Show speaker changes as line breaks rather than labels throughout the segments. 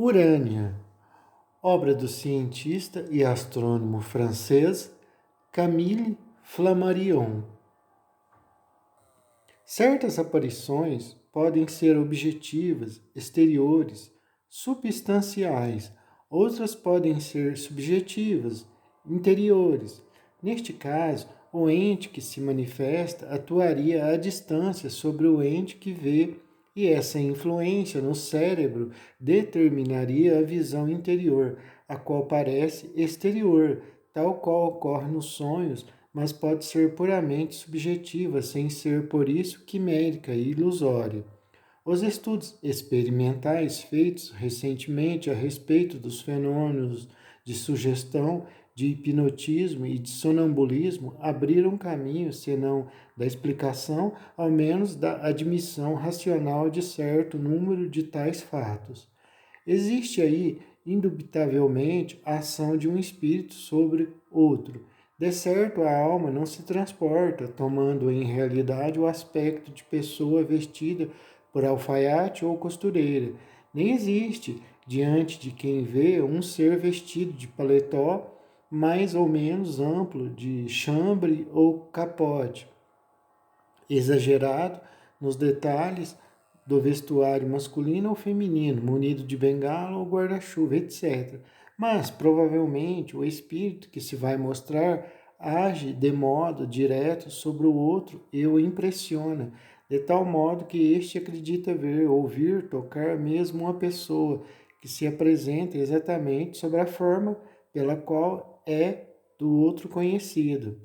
Urânia, obra do cientista e astrônomo francês Camille Flammarion. Certas aparições podem ser objetivas, exteriores, substanciais, outras podem ser subjetivas, interiores. Neste caso, o ente que se manifesta atuaria à distância sobre o ente que vê, e essa influência no cérebro determinaria a visão interior, a qual parece exterior, tal qual ocorre nos sonhos, mas pode ser puramente subjetiva, sem ser por isso quimérica e ilusória. Os estudos experimentais feitos recentemente a respeito dos fenômenos de sugestão, de hipnotismo e de sonambulismo abriram caminho, senão da explicação, ao menos da admissão racional de certo número de tais fatos. Existe aí, indubitavelmente, a ação de um espírito sobre outro. De certo, a alma não se transporta, tomando em realidade o aspecto de pessoa vestida por alfaiate ou costureira. Nem existe, diante de quem vê, um ser vestido de paletó mais ou menos amplo, de chambre ou capote, exagerado nos detalhes do vestuário masculino ou feminino, munido de bengala ou guarda-chuva, etc. Mas, provavelmente, o espírito que se vai mostrar age de modo direto sobre o outro e o impressiona, de tal modo que este acredita ver, ouvir, tocar mesmo uma pessoa que se apresenta exatamente sobre a forma pela qual é do outro conhecido.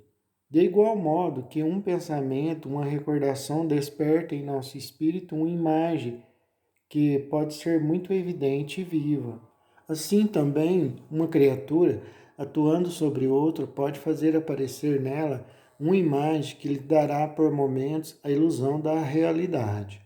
De igual modo que um pensamento, uma recordação desperta em nosso espírito uma imagem que pode ser muito evidente e viva. Assim também, uma criatura, atuando sobre outra, pode fazer aparecer nela uma imagem que lhe dará por momentos a ilusão da realidade.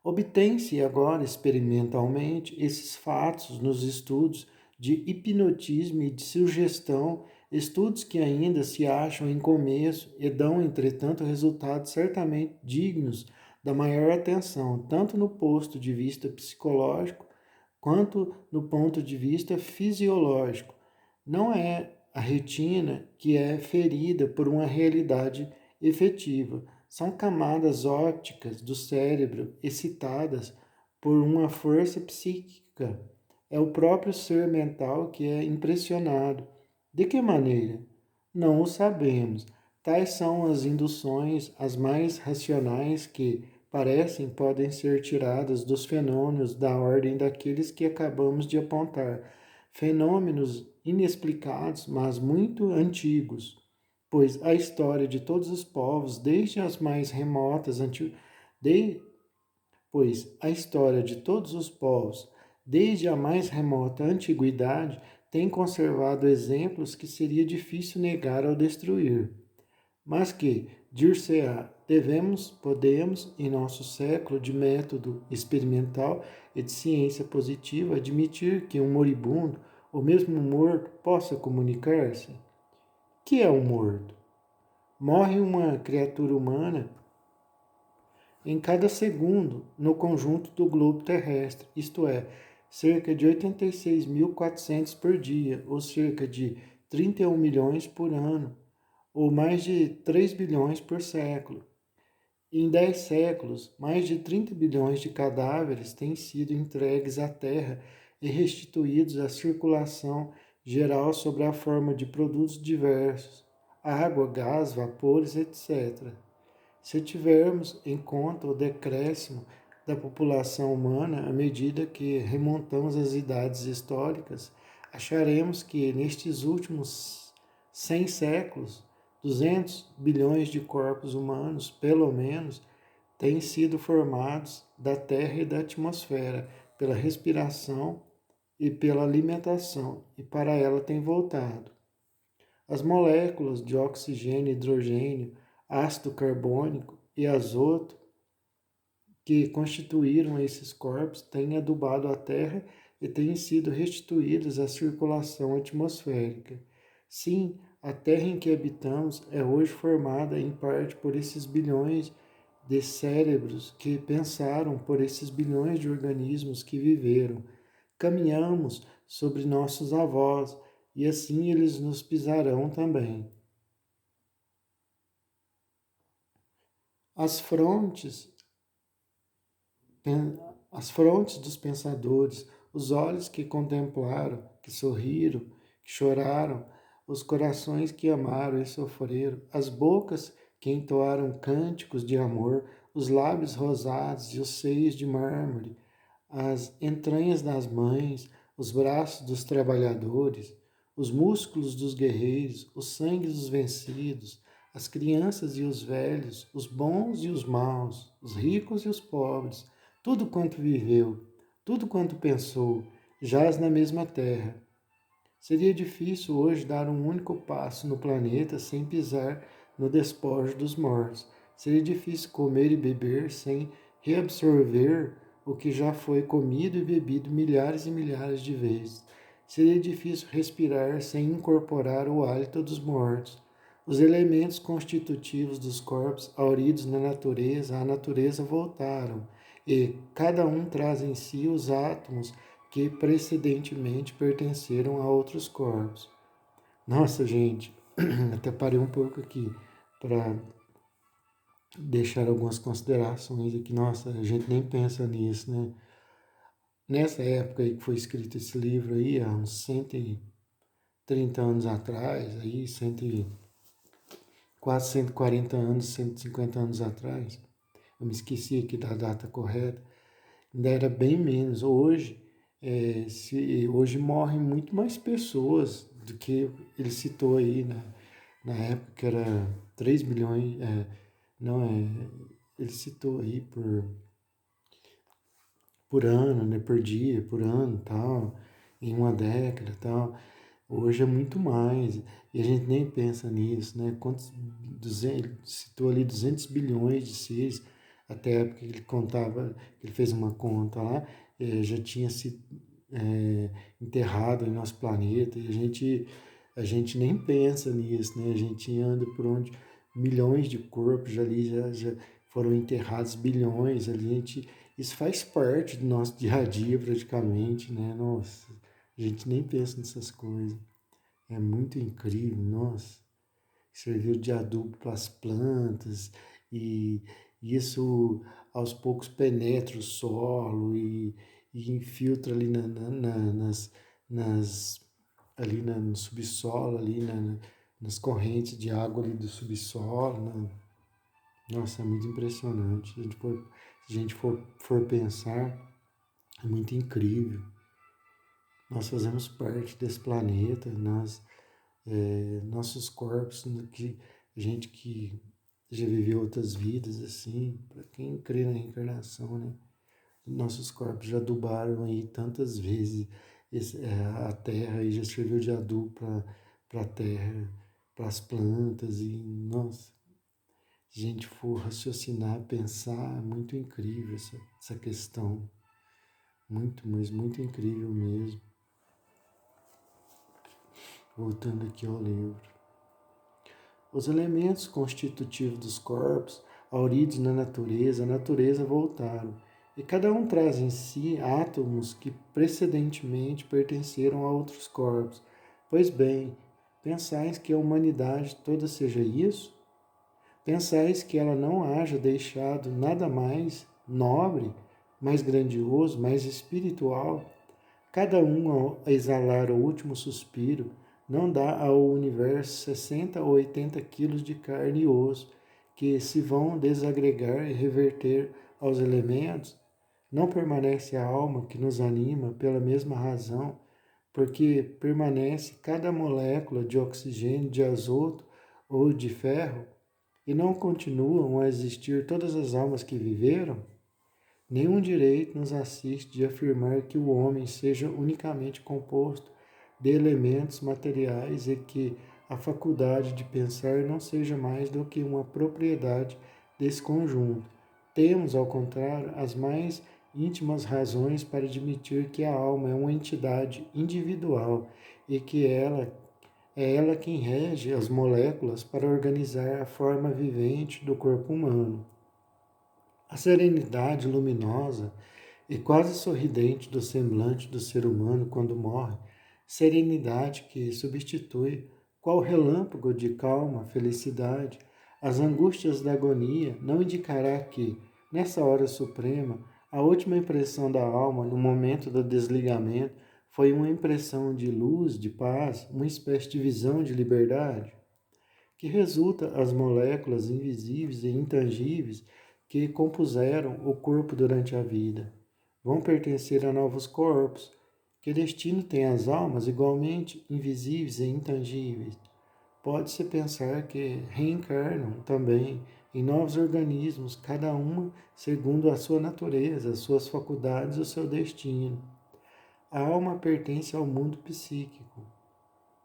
Obtém-se agora experimentalmente esses fatos nos estudos de hipnotismo e de sugestão, estudos que ainda se acham em começo e dão, entretanto, resultados certamente dignos da maior atenção, tanto no ponto de vista psicológico quanto no ponto de vista fisiológico. Não é a retina que é ferida por uma realidade efetiva, são camadas ópticas do cérebro excitadas por uma força psíquica. É o próprio ser mental que é impressionado. De que maneira? Não o sabemos. Tais são as induções, as mais racionais que, parecem, podem ser tiradas dos fenômenos da ordem daqueles que acabamos de apontar. Fenômenos inexplicados, mas muito antigos, pois a história de todos os povos, desde as mais remotas de... pois a história de todos os povos, desde a mais remota antiguidade, tem conservado exemplos que seria difícil negar ou destruir, mas que, dir-se-á, podemos, em nosso século de método experimental e de ciência positiva, admitir que um moribundo, ou mesmo um morto, possa comunicar-se? Que é um morto? Morre uma criatura humana em cada segundo no conjunto do globo terrestre, isto é, cerca de 86.400 por dia, ou cerca de 31 milhões por ano, ou mais de 3 bilhões por século. Em 10 séculos, mais de 30 bilhões de cadáveres têm sido entregues à Terra e restituídos à circulação geral sob a forma de produtos diversos, água, gás, vapores, etc. Se tivermos em conta o decréscimo da população humana à medida que remontamos as idades históricas, acharemos que nestes últimos 100 séculos, 200 bilhões de corpos humanos, pelo menos, têm sido formados da Terra e da atmosfera pela respiração e pela alimentação, e para ela têm voltado. As moléculas de oxigênio, hidrogênio, ácido carbônico e azoto que constituíram esses corpos têm adubado a Terra e têm sido restituídas à circulação atmosférica. Sim, a Terra em que habitamos é hoje formada em parte por esses bilhões de cérebros que pensaram, por esses bilhões de organismos que viveram. caminhamos sobre nossos avós, e assim eles nos pisarão também. As frontes, as frontes dos pensadores, os olhos que contemplaram, que sorriram, que choraram, os corações que amaram e sofreram, as bocas que entoaram cânticos de amor, os lábios rosados e os seios de mármore, as entranhas das mães, os braços dos trabalhadores, os músculos dos guerreiros, o sangue dos vencidos, as crianças e os velhos, os bons e os maus, os ricos e os pobres, tudo quanto viveu, tudo quanto pensou, jaz na mesma terra. Seria difícil hoje dar um único passo no planeta sem pisar no despojo dos mortos. Seria difícil comer e beber sem reabsorver o que já foi comido e bebido milhares e milhares de vezes. Seria difícil respirar sem incorporar o hálito dos mortos. Os elementos constitutivos dos corpos, hauridos na natureza, à natureza voltaram, e cada um traz em si os átomos que precedentemente pertenceram a outros corpos. Nossa, gente, até parei um pouco aqui para deixar algumas considerações aqui. Nossa, a gente nem pensa nisso, né? Nessa época aí que foi escrito esse livro aí, há uns 130 anos atrás, aí, quase 140 anos, 150 anos atrás, eu me esqueci aqui da data correta, ainda era bem menos. Hoje morrem muito mais pessoas do que ele citou aí, né? Na época que era 3 milhões, não é, ele citou aí por ano, né, por dia, por ano, tal, em uma década, tal. Hoje é muito mais, e a gente nem pensa nisso, né? Quantos, 200, ele citou ali 200 bilhões de seres, até a época que ele contava, que ele fez uma conta lá, já tinha sido enterrado em nosso planeta, e a gente nem pensa nisso, né? A gente anda por onde milhões de corpos ali já foram enterrados, bilhões ali, isso faz parte do nosso dia a dia praticamente, né? Nossa, a gente nem pensa nessas coisas. É muito incrível, nossa. Serviu de adubo para as plantas e isso aos poucos penetra o solo e infiltra ali nas ali no subsolo, ali nas correntes de água ali do subsolo, né? Nossa, é muito impressionante. Se a gente for pensar, é muito incrível. Nós fazemos parte desse planeta, nossos corpos, que gente que já viveu outras vidas, assim, para quem crê na reencarnação, né? Nossos corpos já adubaram aí tantas vezes a terra e já serviu de adubo para a terra, para as plantas e, nossa, se a gente for raciocinar, pensar, é muito incrível essa questão. Muito, mas muito incrível mesmo. Voltando aqui ao livro. Os elementos constitutivos dos corpos, hauridos na natureza, a natureza voltaram, e cada um traz em si átomos que precedentemente pertenceram a outros corpos. Pois bem, pensais que a humanidade toda seja isso? Pensais que ela não haja deixado nada mais nobre, mais grandioso, mais espiritual? Cada um, ao exalar o último suspiro, não dá ao universo 60 ou 80 quilos de carne e osso que se vão desagregar e reverter aos elementos? Não permanece a alma que nos anima pela mesma razão, porque permanece cada molécula de oxigênio, de azoto ou de ferro, e não continuam a existir todas as almas que viveram? Nenhum direito nos assiste de afirmar que o homem seja unicamente composto de elementos materiais e que a faculdade de pensar não seja mais do que uma propriedade desse conjunto. Temos, ao contrário, as mais íntimas razões para admitir que a alma é uma entidade individual e que ela quem rege as moléculas para organizar a forma vivente do corpo humano. A serenidade luminosa e quase sorridente do semblante do ser humano quando morre, serenidade que substitui, qual relâmpago de calma, felicidade, as angústias da agonia, não indicará que, nessa hora suprema, a última impressão da alma no momento do desligamento foi uma impressão de luz, de paz, uma espécie de visão de liberdade? Que resulta as moléculas invisíveis e intangíveis que compuseram o corpo durante a vida. Vão pertencer a novos corpos. Que destino têm as almas igualmente invisíveis e intangíveis? Pode-se pensar que reencarnam também em novos organismos, cada uma segundo a sua natureza, as suas faculdades, o seu destino. A alma pertence ao mundo psíquico.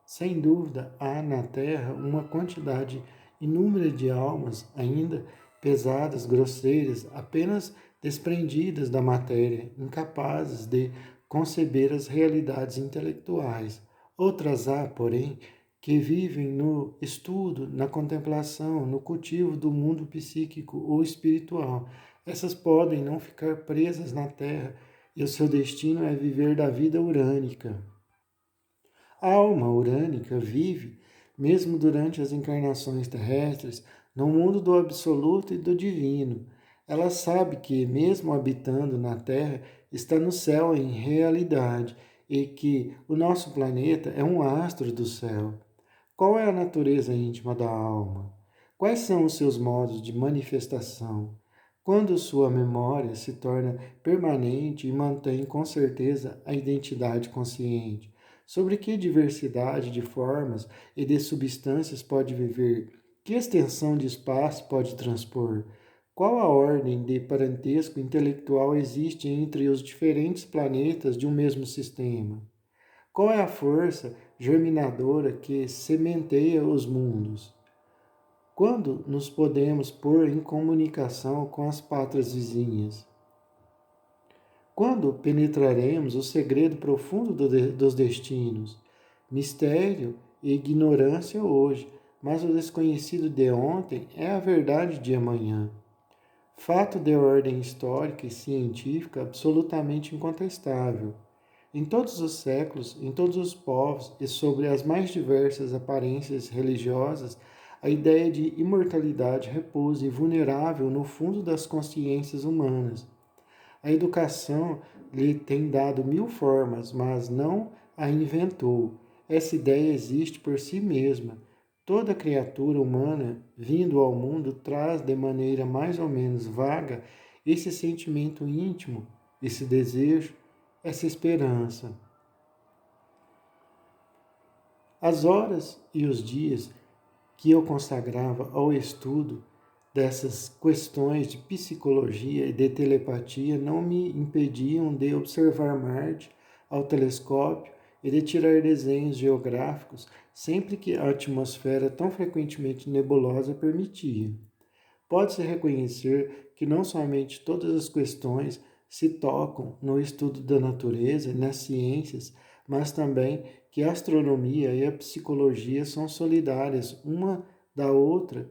Sem dúvida, há na Terra uma quantidade inúmera de almas ainda pesadas, grosseiras, apenas desprendidas da matéria, incapazes de conceber as realidades intelectuais. Outras há, porém, que vivem no estudo, na contemplação, no cultivo do mundo psíquico ou espiritual. Essas podem não ficar presas na Terra e o seu destino é viver da vida urânica. A alma urânica vive, mesmo durante as encarnações terrestres, no mundo do absoluto e do divino. Ela sabe que, mesmo habitando na Terra, está no céu em realidade e que o nosso planeta é um astro do céu. Qual é a natureza íntima da alma? Quais são os seus modos de manifestação? Quando sua memória se torna permanente e mantém com certeza a identidade consciente? Sobre que diversidade de formas e de substâncias pode viver? Que extensão de espaço pode transpor? Qual a ordem de parentesco intelectual existe entre os diferentes planetas de um mesmo sistema? Qual é a força germinadora que sementeia os mundos? Quando nos podemos pôr em comunicação com as pátrias vizinhas? Quando penetraremos o segredo profundo dos destinos? Mistério e ignorância hoje, mas o desconhecido de ontem é a verdade de amanhã. Fato de ordem histórica e científica absolutamente incontestável. Em todos os séculos, em todos os povos e sobre as mais diversas aparências religiosas, a ideia de imortalidade repousa invulnerável no fundo das consciências humanas. A educação lhe tem dado mil formas, mas não a inventou. Essa ideia existe por si mesma. Toda criatura humana vindo ao mundo traz de maneira mais ou menos vaga esse sentimento íntimo, esse desejo, essa esperança. As horas e os dias que eu consagrava ao estudo dessas questões de psicologia e de telepatia não me impediam de observar Marte ao telescópio e de tirar desenhos geográficos sempre que a atmosfera tão frequentemente nebulosa permitia. Pode-se reconhecer que não somente todas as questões se tocam no estudo da natureza e nas ciências, mas também que a astronomia e a psicologia são solidárias uma da outra,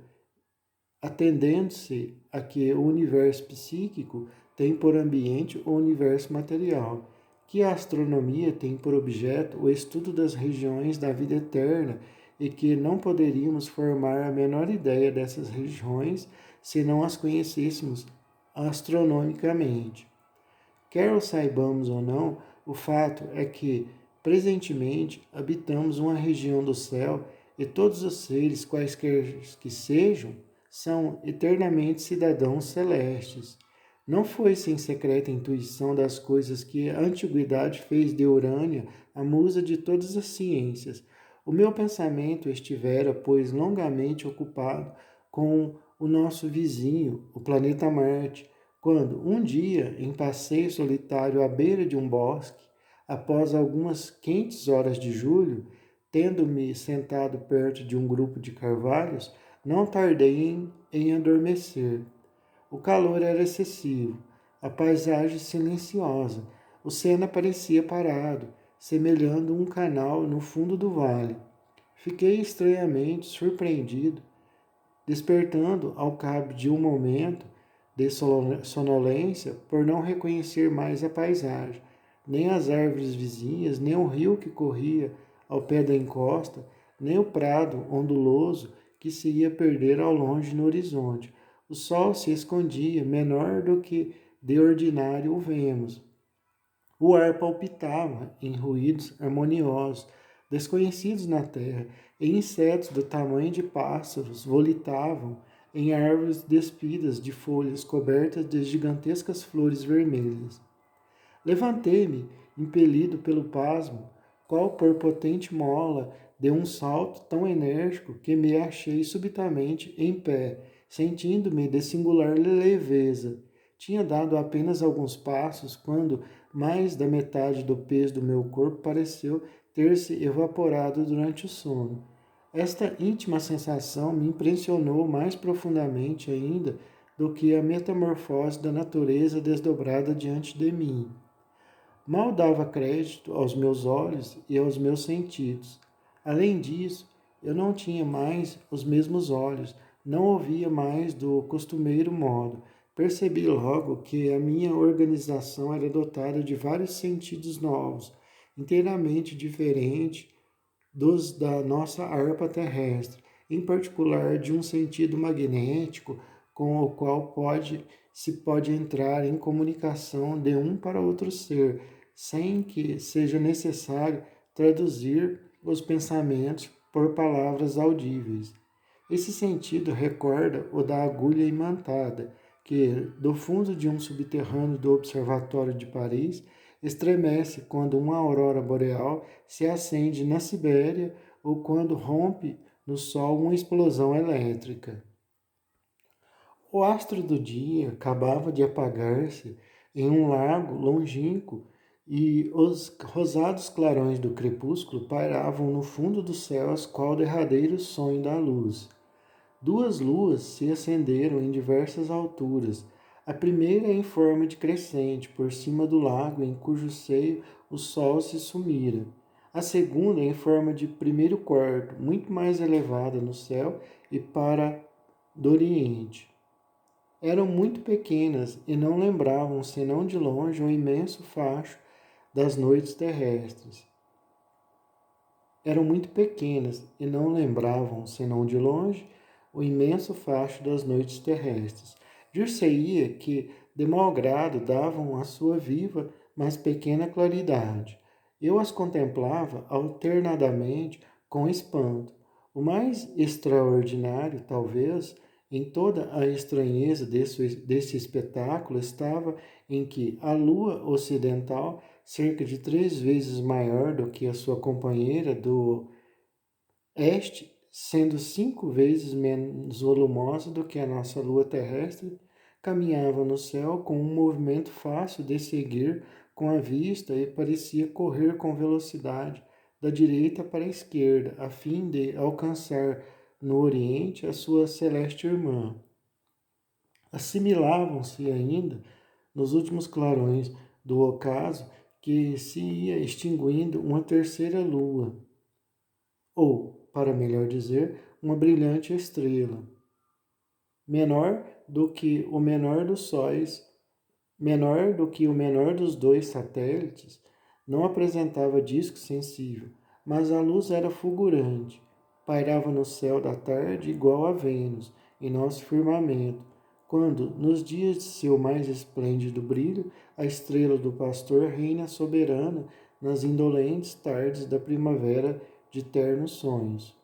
atendendo-se a que o universo psíquico tem por ambiente o universo material, que a astronomia tem por objeto o estudo das regiões da vida eterna e que não poderíamos formar a menor ideia dessas regiões se não as conhecêssemos astronomicamente. Quer o saibamos ou não, o fato é que, presentemente, habitamos uma região do céu e todos os seres, quaisquer que sejam, são eternamente cidadãos celestes. Não foi sem secreta intuição das coisas que a antiguidade fez de Urânia a musa de todas as ciências. O meu pensamento estivera, pois, longamente ocupado com o nosso vizinho, o planeta Marte, quando, um dia, em passeio solitário à beira de um bosque, após algumas quentes horas de julho, tendo-me sentado perto de um grupo de carvalhos, não tardei em adormecer. O calor era excessivo, a paisagem silenciosa, o Sena parecia parado, semelhando um canal no fundo do vale. Fiquei estranhamente surpreendido, despertando ao cabo de um momento, de sonolência por não reconhecer mais a paisagem, nem as árvores vizinhas, nem o rio que corria ao pé da encosta, nem o prado onduloso que se ia perder ao longe no horizonte. O sol se escondia, menor do que de ordinário o vemos. O ar palpitava em ruídos harmoniosos, desconhecidos na terra, e insetos do tamanho de pássaros volitavam em árvores despidas de folhas cobertas de gigantescas flores vermelhas. Levantei-me, impelido pelo pasmo, qual por potente mola, de um salto tão enérgico que me achei subitamente em pé, sentindo-me de singular leveza. Tinha dado apenas alguns passos quando mais da metade do peso do meu corpo pareceu ter se evaporado durante o sono. Esta íntima sensação me impressionou mais profundamente ainda do que a metamorfose da natureza desdobrada diante de mim. Mal dava crédito aos meus olhos e aos meus sentidos. Além disso, eu não tinha mais os mesmos olhos, não ouvia mais do costumeiro modo. Percebi logo que a minha organização era dotada de vários sentidos novos, inteiramente diferentes dos da nossa harpa terrestre, em particular de um sentido magnético com o qual se pode entrar em comunicação de um para outro ser, sem que seja necessário traduzir os pensamentos por palavras audíveis. Esse sentido recorda o da agulha imantada, que, do fundo de um subterrâneo do Observatório de Paris, estremece quando uma aurora boreal se acende na Sibéria ou quando rompe no Sol uma explosão elétrica. O astro do dia acabava de apagar-se em um lago longínquo e os rosados clarões do crepúsculo pairavam no fundo dos céus qual derradeiro sonho da luz. Duas luas se acenderam em diversas alturas. A primeira em forma de crescente, por cima do lago em cujo seio o sol se sumira. A segunda em forma de primeiro quarto, muito mais elevada no céu e para do oriente. Eram muito pequenas e não lembravam, senão de longe, o imenso facho das noites terrestres. Eram muito pequenas e não lembravam, senão de longe, o imenso facho das noites terrestres. Dir-se-ia que, de mau grado, davam a sua viva, mas pequena claridade. Eu as contemplava alternadamente com espanto. O mais extraordinário, talvez, em toda a estranheza desse espetáculo estava em que a lua ocidental, cerca de 3 vezes maior do que a sua companheira do este, sendo 5 vezes menos volumosa do que a nossa lua terrestre, caminhava no céu com um movimento fácil de seguir com a vista e parecia correr com velocidade da direita para a esquerda, a fim de alcançar no Oriente a sua celeste irmã. Assimilavam-se ainda, nos últimos clarões do ocaso, que se ia extinguindo uma terceira lua, ou, para melhor dizer, uma brilhante estrela, menor do que o menor dos sóis, menor do que o menor dos dois satélites, não apresentava disco sensível, mas a luz era fulgurante, pairava no céu da tarde igual a Vênus em nosso firmamento, quando, nos dias de seu mais esplêndido brilho, a estrela do pastor reina soberana nas indolentes tardes da primavera de ternos sonhos.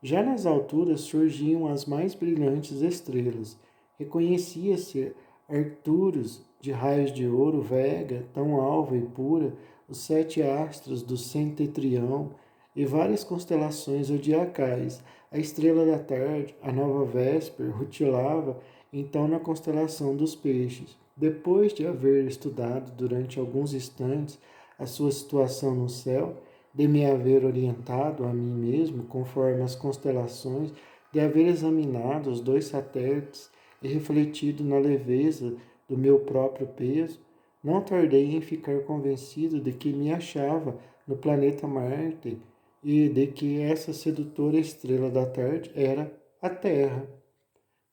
Já nas alturas surgiam as mais brilhantes estrelas. Reconhecia-se Arcturus de raios de ouro, Vega, tão alva e pura, os 7 astros do Centetrião e várias constelações zodiacais. A estrela da tarde, a nova Vésper, rutilava então na constelação dos Peixes. Depois de haver estudado durante alguns instantes a sua situação no céu, de me haver orientado a mim mesmo conforme as constelações, de haver examinado os 2 satélites e refletido na leveza do meu próprio peso, não tardei em ficar convencido de que me achava no planeta Marte e de que essa sedutora estrela da tarde era a Terra.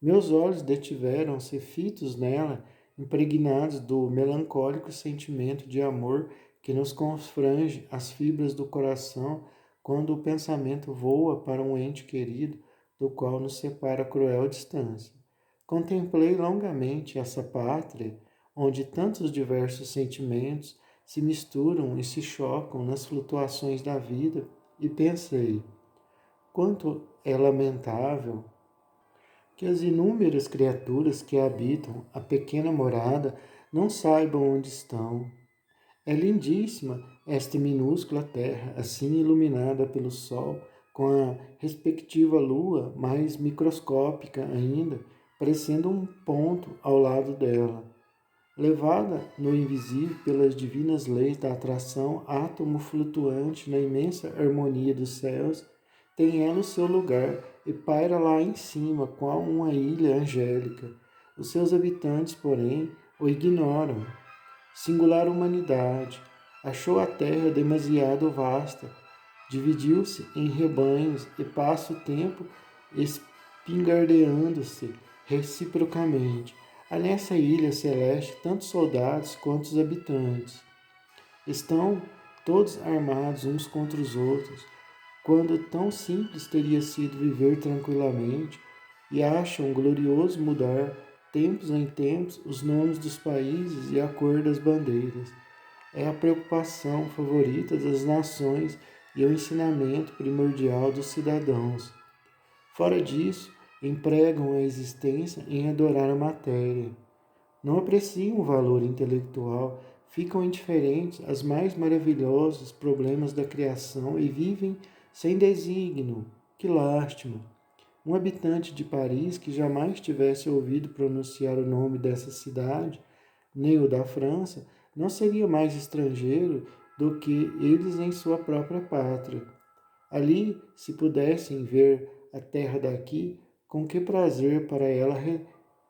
Meus olhos detiveram-se fitos nela, impregnados do melancólico sentimento de amor que nos confrange as fibras do coração quando o pensamento voa para um ente querido do qual nos separa cruel distância. Contemplei longamente essa pátria, onde tantos diversos sentimentos se misturam e se chocam nas flutuações da vida, e pensei: quanto é lamentável que as inúmeras criaturas que habitam a pequena morada não saibam onde estão. É lindíssima esta minúscula terra, assim iluminada pelo sol, com a respectiva lua mais microscópica ainda, parecendo um ponto ao lado dela. Levada no invisível pelas divinas leis da atração, átomo flutuante na imensa harmonia dos céus, tem ela o seu lugar e paira lá em cima, qual uma ilha angélica. Os seus habitantes, porém, o ignoram. Singular humanidade, achou a terra demasiado vasta, dividiu-se em rebanhos e passa o tempo espingardeando-se reciprocamente. Há nessa ilha celeste tantos soldados quanto os habitantes. Estão todos armados uns contra os outros, quando tão simples teria sido viver tranquilamente, e acham glorioso mudar, tempos em tempos, os nomes dos países e a cor das bandeiras. É a preocupação favorita das nações e o ensinamento primordial dos cidadãos. Fora disso, empregam a existência em adorar a matéria. Não apreciam o valor intelectual, ficam indiferentes aos mais maravilhosos problemas da criação e vivem sem desígnio. Que lástima! Um habitante de Paris que jamais tivesse ouvido pronunciar o nome dessa cidade, nem o da França, não seria mais estrangeiro do que eles em sua própria pátria. Ali, se pudessem ver a terra daqui, com que prazer para ela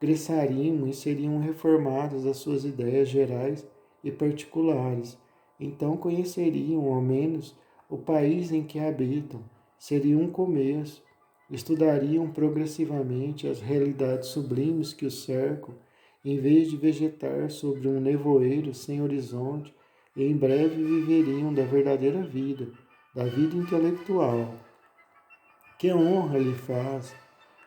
regressariam e seriam reformadas as suas ideias gerais e particulares. Então conheceriam, ao menos, o país em que habitam. Seria um começo. Estudariam progressivamente as realidades sublimes que os cercam, em vez de vegetar sobre um nevoeiro sem horizonte, e em breve viveriam da verdadeira vida, da vida intelectual. Que honra lhe faz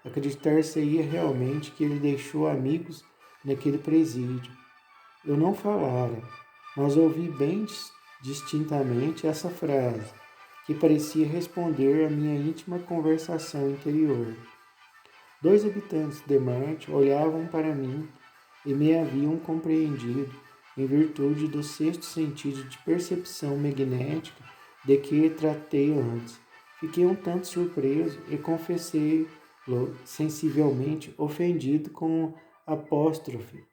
acreditar-se-ia realmente que ele deixou amigos naquele presídio. Eu não falara, mas ouvi bem distintamente essa frase, que parecia responder à minha íntima conversação interior. Dois habitantes de Marte olhavam para mim e me haviam compreendido, em virtude do sexto sentido de percepção magnética de que tratei antes. Fiquei um tanto surpreso e confessei-lo sensivelmente ofendido com apóstrofe.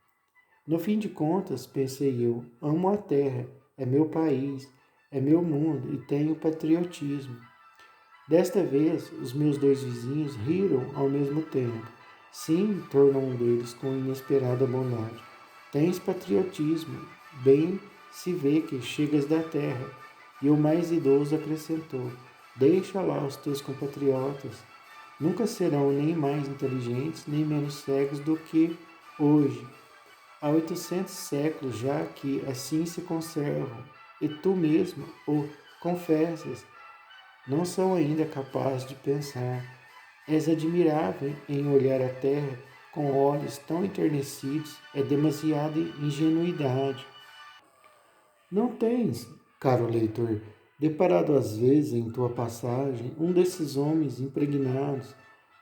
No fim de contas, pensei eu, amo a terra, é meu país, é meu mundo e tenho patriotismo. Desta vez, os meus dois vizinhos riram ao mesmo tempo. Sim, tornou um deles com inesperada bondade. Tens patriotismo, bem se vê que chegas da terra. E o mais idoso acrescentou: deixa lá os teus compatriotas. Nunca serão nem mais inteligentes, nem menos cegos do que hoje. Há 800 séculos já que assim se conservam, e tu mesmo o confessas, não são ainda capazes de pensar. És admirável em olhar a terra com olhos tão enternecidos, é demasiada ingenuidade. Não tens, caro leitor, deparado às vezes em tua passagem um desses homens impregnados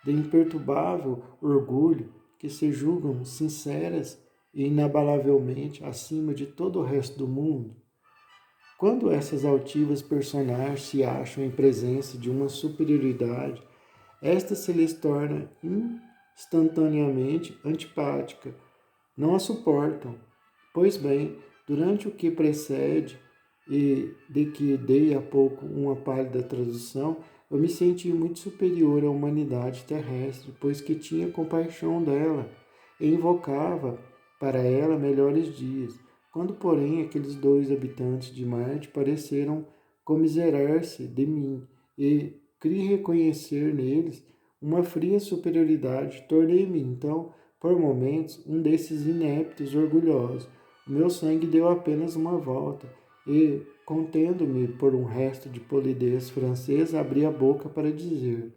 de imperturbável orgulho que se julgam sinceras e inabalavelmente acima de todo o resto do mundo? Quando essas altivas personagens se acham em presença de uma superioridade, esta se lhes torna instantaneamente antipática, não a suportam. Pois bem, durante o que precede e de que dei há pouco uma pálida tradução, eu me senti muito superior à humanidade terrestre, pois que tinha compaixão dela e invocava para ela melhores dias. Quando, porém, aqueles dois habitantes de Marte pareceram comiserar-se de mim e criei reconhecer neles uma fria superioridade. Tornei-me, então, por momentos, um desses ineptos orgulhosos. O meu sangue deu apenas uma volta, e, contendo-me por um resto de polidez francesa, abri a boca para dizer: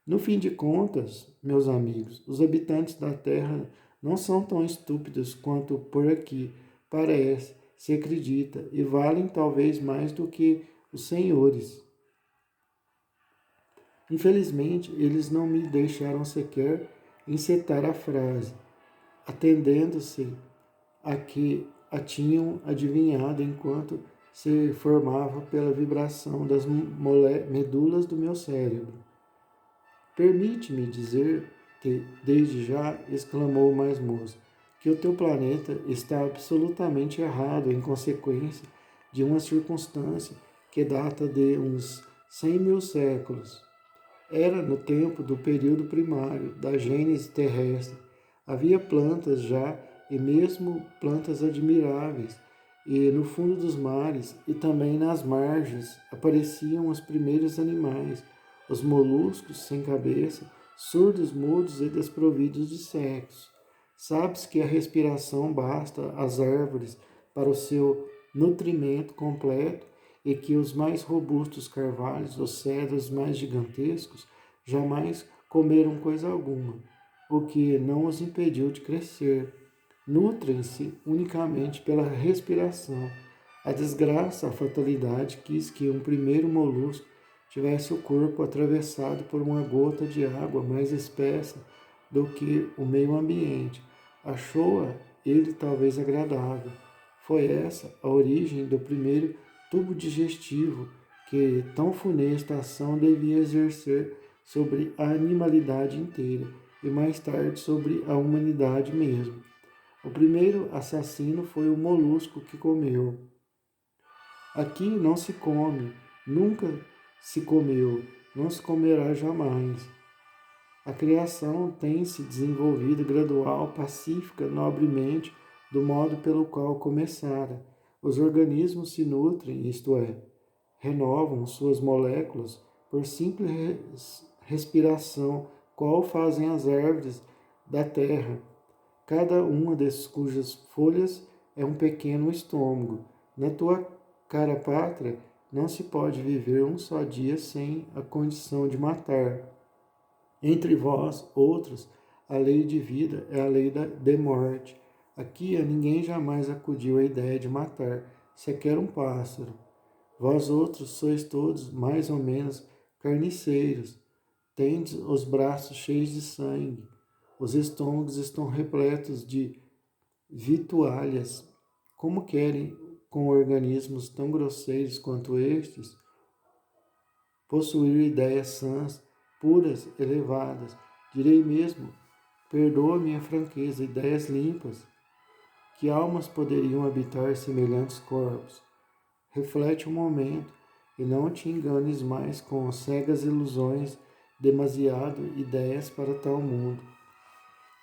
no fim de contas, meus amigos, os habitantes da Terra não são tão estúpidos quanto por aqui parece, se acredita, e valem talvez mais do que os senhores. Infelizmente, eles não me deixaram sequer encetar a frase, atendendo-se a que a tinham adivinhado enquanto se formava pela vibração das medulas do meu cérebro. Permite-me dizer-te, desde já, exclamou o mais moço, que o teu planeta está absolutamente errado em consequência de uma circunstância que data de uns 100.000 séculos. Era no tempo do período primário da gênese terrestre. Havia plantas já, e mesmo plantas admiráveis, e no fundo dos mares e também nas margens apareciam os primeiros animais, os moluscos sem cabeça, surdos, mudos e desprovidos de sexo. Sabes que a respiração basta às árvores para o seu nutrimento completo e que os mais robustos carvalhos, os cedros mais gigantescos, jamais comeram coisa alguma, o que não os impediu de crescer. Nutrem-se unicamente pela respiração. A desgraça, a fatalidade quis que um primeiro molusco tivesse o corpo atravessado por uma gota de água mais espessa do que o meio ambiente. Achou-a ele talvez agradável. Foi essa a origem do primeiro tubo digestivo que tão funesta ação devia exercer sobre a animalidade inteira e mais tarde sobre a humanidade mesmo. O primeiro assassino foi o molusco que comeu. Aqui não se come, nunca se comeu, não se comerá jamais. A criação tem se desenvolvido gradual, pacífica, nobremente, do modo pelo qual começara. Os organismos se nutrem, isto é, renovam suas moléculas por simples respiração, qual fazem as árvores da terra. Cada uma desses cujas folhas é um pequeno estômago. Na tua cara pátria, não se pode viver um só dia sem a condição de matar. Entre vós, outros, a lei de vida é a lei de morte. Aqui a ninguém jamais acudiu à ideia de matar, sequer um pássaro. Vós outros sois todos, mais ou menos, carniceiros. Tendes os braços cheios de sangue. Os estômagos estão repletos de vitualhas. Como querem, com organismos tão grosseiros quanto estes, possuir ideias sãs, puras, elevadas? Direi mesmo, perdoa minha franqueza, ideias limpas. Que almas poderiam habitar semelhantes corpos? Reflete um momento e não te enganes mais com cegas ilusões, demasiado ideias para tal mundo.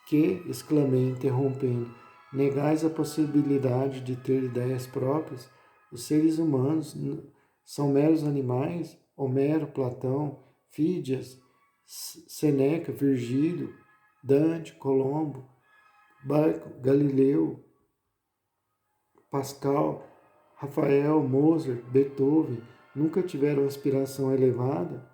Que, exclamei interrompendo, negais a possibilidade de ter ideias próprias? Os seres humanos são meros animais? Homero, Platão, Fídias, Seneca, Virgílio, Dante, Colombo, Bacon, Galileu, Pascal, Rafael, Mozart, Beethoven nunca tiveram aspiração elevada?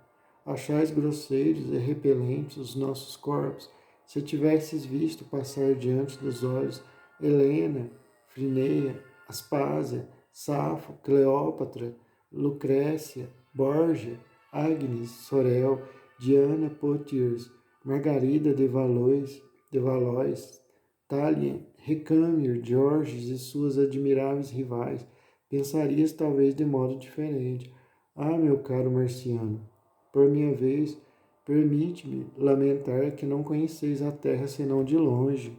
Achais grosseiros e repelentes os nossos corpos? Se tivesses visto passar diante dos olhos Helena, Frineia, Aspásia, Safo, Cleópatra, Lucrécia, Borgia, Agnes, Sorel, Diana Poitiers, Margarida de Valois, Thalia, Recamier, Georges e suas admiráveis rivais, pensarias talvez de modo diferente. Ah, meu caro marciano, por minha vez, permite-me lamentar que não conheceis a terra senão de longe.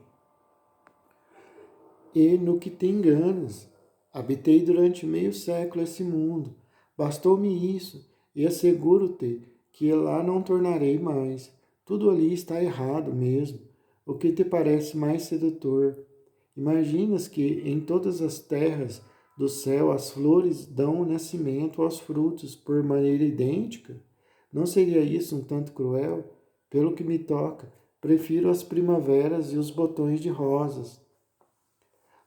E no que te enganas, habitei durante meio século esse mundo. Bastou-me isso, e asseguro-te que lá não tornarei mais. Tudo ali está errado mesmo. O que te parece mais sedutor? Imaginas que em todas as terras do céu as flores dão nascimento aos frutos por maneira idêntica? Não seria isso um tanto cruel? Pelo que me toca, prefiro as primaveras e os botões de rosas.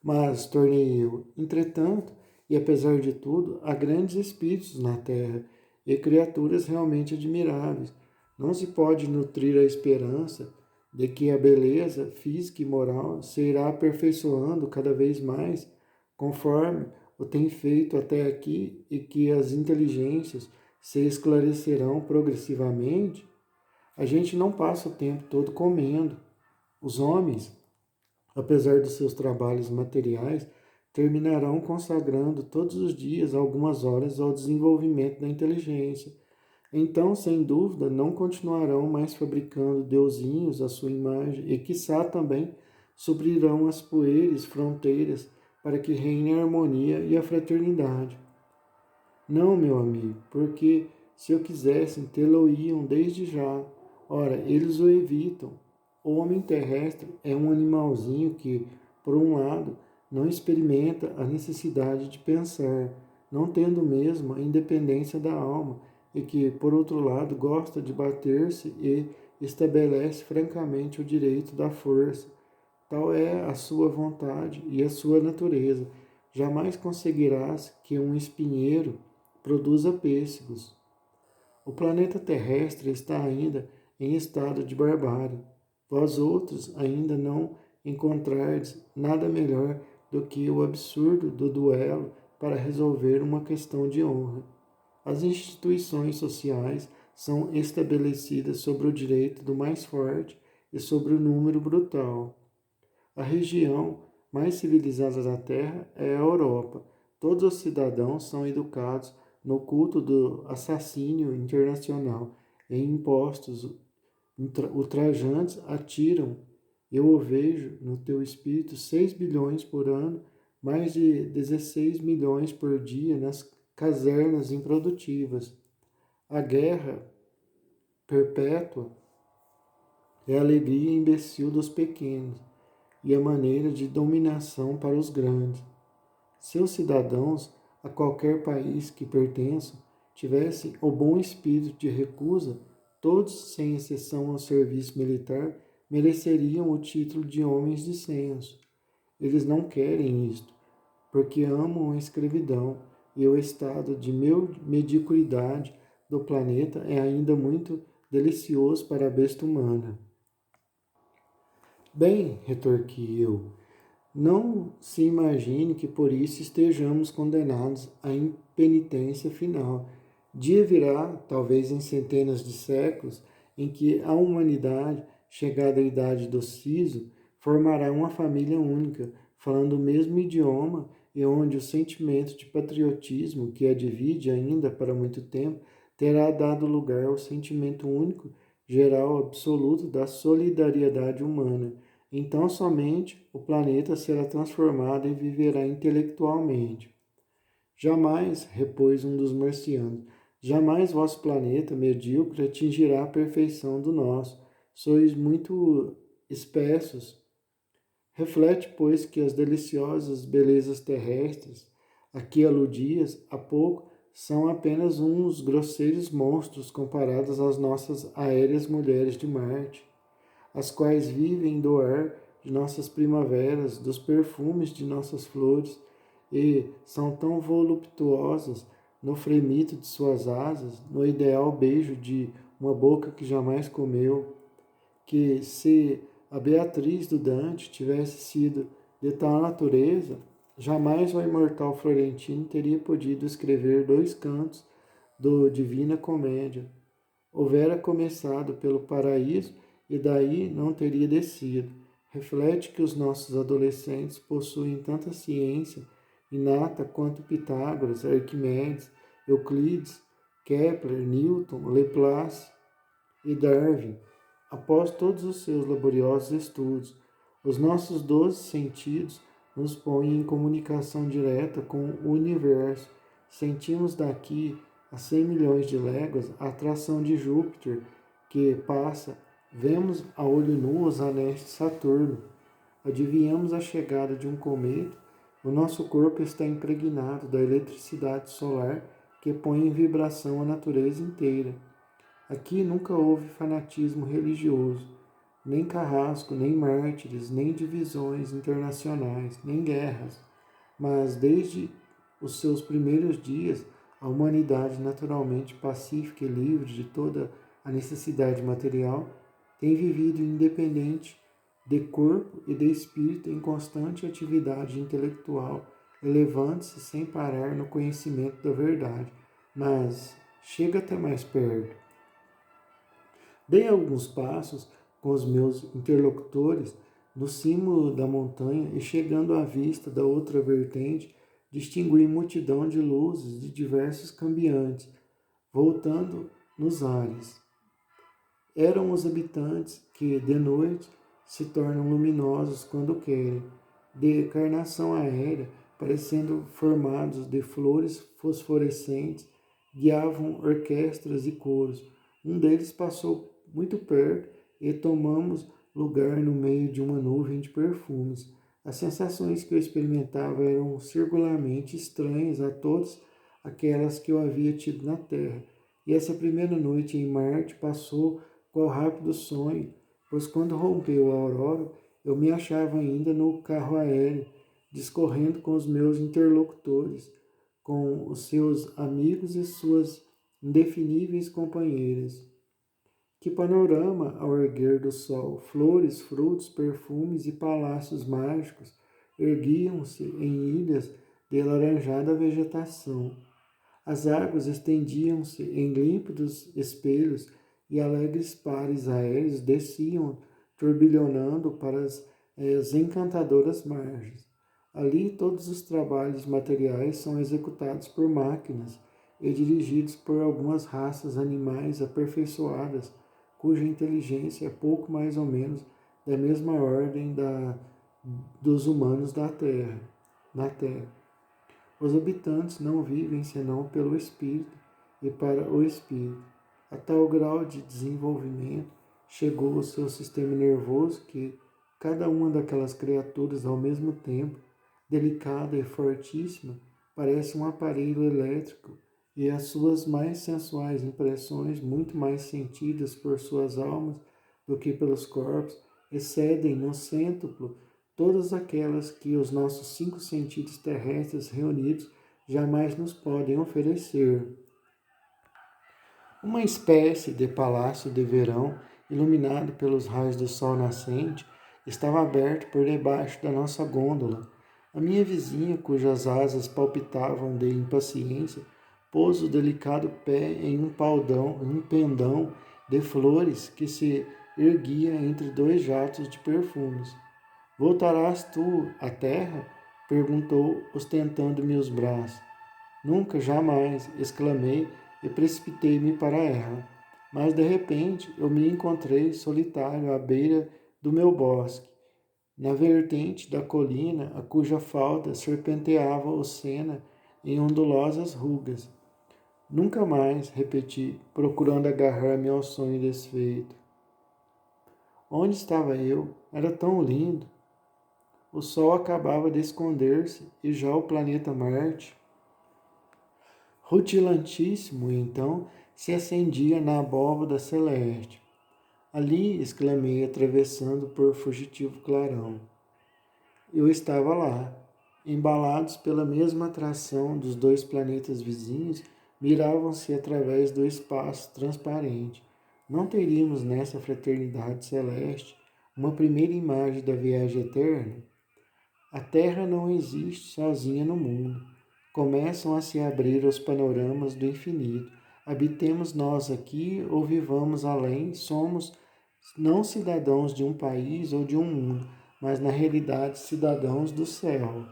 Mas, tornei eu, entretanto, e apesar de tudo, há grandes espíritos na terra e criaturas realmente admiráveis. Não se pode nutrir a esperança de que a beleza física e moral se irá aperfeiçoando cada vez mais, conforme o tem feito até aqui, e que as inteligências se esclarecerão progressivamente? A gente não passa o tempo todo comendo. Os homens, apesar dos seus trabalhos materiais, terminarão consagrando todos os dias algumas horas ao desenvolvimento da inteligência. Então, sem dúvida, não continuarão mais fabricando deusinhos à sua imagem e, quiçá, também suprirão as pueris fronteiras para que reine a harmonia e a fraternidade. Não, meu amigo, porque se eu quisessem, tê-lo-iam desde já. Ora, eles o evitam. O homem terrestre é um animalzinho que, por um lado, não experimenta a necessidade de pensar, não tendo mesmo a independência da alma, e que, por outro lado, gosta de bater-se e estabelece francamente o direito da força. Tal é a sua vontade e a sua natureza. Jamais conseguirás que um espinheiro produza pêssegos. O planeta terrestre está ainda em estado de barbárie. Vós outros ainda não encontrardes nada melhor do que o absurdo do duelo para resolver uma questão de honra. As instituições sociais são estabelecidas sobre o direito do mais forte e sobre o número brutal. A região mais civilizada da Terra é a Europa. Todos os cidadãos são educados no culto do assassínio internacional e impostos ultrajantes atiram. Eu o vejo no teu espírito 6 bilhões por ano, mais de 16 milhões por dia nas casernas improdutivas. A guerra perpétua é a alegria imbecil dos pequenos e a maneira de dominação para os grandes. Seus cidadãos, a qualquer país que pertençam, tivessem o bom espírito de recusa, todos, sem exceção ao serviço militar, mereceriam o título de homens de senso. Eles não querem isto, porque amam a escravidão, e o estado de mediocridade do planeta é ainda muito delicioso para a besta humana. Bem, retorqui eu, não se imagine que por isso estejamos condenados à impenitência final. Dia virá, talvez em centenas de séculos, em que a humanidade, chegada à idade do siso, formará uma família única, falando o mesmo idioma, e onde o sentimento de patriotismo, que a divide ainda para muito tempo, terá dado lugar ao sentimento único, geral, absoluto da solidariedade humana. Então somente o planeta será transformado e viverá intelectualmente. Jamais, repôs um dos marcianos, jamais vosso planeta medíocre atingirá a perfeição do nosso. Sois muito espessos. Reflete, pois, que as deliciosas belezas terrestres, a que aludias há pouco, são apenas uns grosseiros monstros comparados às nossas aéreas mulheres de Marte, as quais vivem do ar de nossas primaveras, dos perfumes de nossas flores, e são tão voluptuosas no fremito de suas asas, no ideal beijo de uma boca que jamais comeu, que se a Beatriz do Dante tivesse sido de tal natureza, jamais o imortal Florentino teria podido escrever 2 cantos do Divina Comédia. Houvera começado pelo paraíso e daí não teria descido. Reflete que os nossos adolescentes possuem tanta ciência inata quanto Pitágoras, Arquimedes, Euclides, Kepler, Newton, Laplace e Darwin. Após todos os seus laboriosos estudos, os nossos 12 sentidos nos põem em comunicação direta com o universo. Sentimos daqui a 100 milhões de léguas a atração de Júpiter, que passa. Vemos a olho nu os anéis de Saturno. Adivinhamos a chegada de um cometa. O nosso corpo está impregnado da eletricidade solar que põe em vibração a natureza inteira. Aqui nunca houve fanatismo religioso, nem carrasco, nem mártires, nem divisões internacionais, nem guerras, mas desde os seus primeiros dias, a humanidade naturalmente pacífica e livre de toda a necessidade material tem vivido independente de corpo e de espírito em constante atividade intelectual, elevando-se sem parar no conhecimento da verdade. Mas chega até mais perto. Dei alguns passos com os meus interlocutores no cimo da montanha e, chegando à vista da outra vertente, distingui multidão de luzes de diversos cambiantes, voltando nos ares. Eram os habitantes que, de noite, se tornam luminosos quando querem, de carnação aérea, parecendo formados de flores fosforescentes, guiavam orquestras e coros. Um deles passou muito perto e tomamos lugar no meio de uma nuvem de perfumes. As sensações que eu experimentava eram singularmente estranhas a todas aquelas que eu havia tido na Terra. E essa primeira noite em Marte passou qual rápido sonho, pois quando rompeu a aurora, eu me achava ainda no carro aéreo, discorrendo com os meus interlocutores, com os seus amigos e suas indefiníveis companheiras. Que panorama ao erguer do sol! Flores, frutos, perfumes e palácios mágicos erguiam-se em ilhas de laranjada vegetação. As águas estendiam-se em límpidos espelhos e alegres pares aéreos desciam, turbilhonando para as encantadoras margens. Ali todos os trabalhos materiais são executados por máquinas e dirigidos por algumas raças animais aperfeiçoadas, cuja inteligência é pouco mais ou menos da mesma ordem dos humanos na Terra. Os habitantes não vivem senão pelo Espírito e para o Espírito. A tal grau de desenvolvimento chegou o seu sistema nervoso que cada uma daquelas criaturas ao mesmo tempo, delicada e fortíssima, parece um aparelho elétrico e as suas mais sensuais impressões, muito mais sentidas por suas almas do que pelos corpos, excedem no cêntuplo todas aquelas que os nossos 5 sentidos terrestres reunidos jamais nos podem oferecer. Uma espécie de palácio de verão, iluminado pelos raios do sol nascente, estava aberto por debaixo da nossa gôndola. A minha vizinha, cujas asas palpitavam de impaciência, pôs o delicado pé em um pendão de flores que se erguia entre dois jatos de perfumes. Voltarás tu à terra? Perguntou, ostentando-me os braços. Nunca, jamais, exclamei e precipitei-me para ela. Mas de repente eu me encontrei solitário à beira do meu bosque, na vertente da colina a cuja falda serpenteava o Sena em ondulosas rugas. Nunca mais, repeti, procurando agarrar-me ao sonho desfeito. Onde estava eu? Era tão lindo. O Sol acabava de esconder-se e já o planeta Marte, rutilantíssimo então, se acendia na abóbada celeste. Ali, exclamei, atravessando por fugitivo clarão. Eu estava lá. Embalados pela mesma atração dos dois planetas vizinhos, miravam-se através do espaço transparente. Não teríamos nessa fraternidade celeste uma primeira imagem da viagem eterna? A Terra não existe sozinha no mundo. Começam a se abrir os panoramas do infinito. Habitemos nós aqui ou vivamos além, somos não cidadãos de um país ou de um mundo, mas na realidade cidadãos do céu.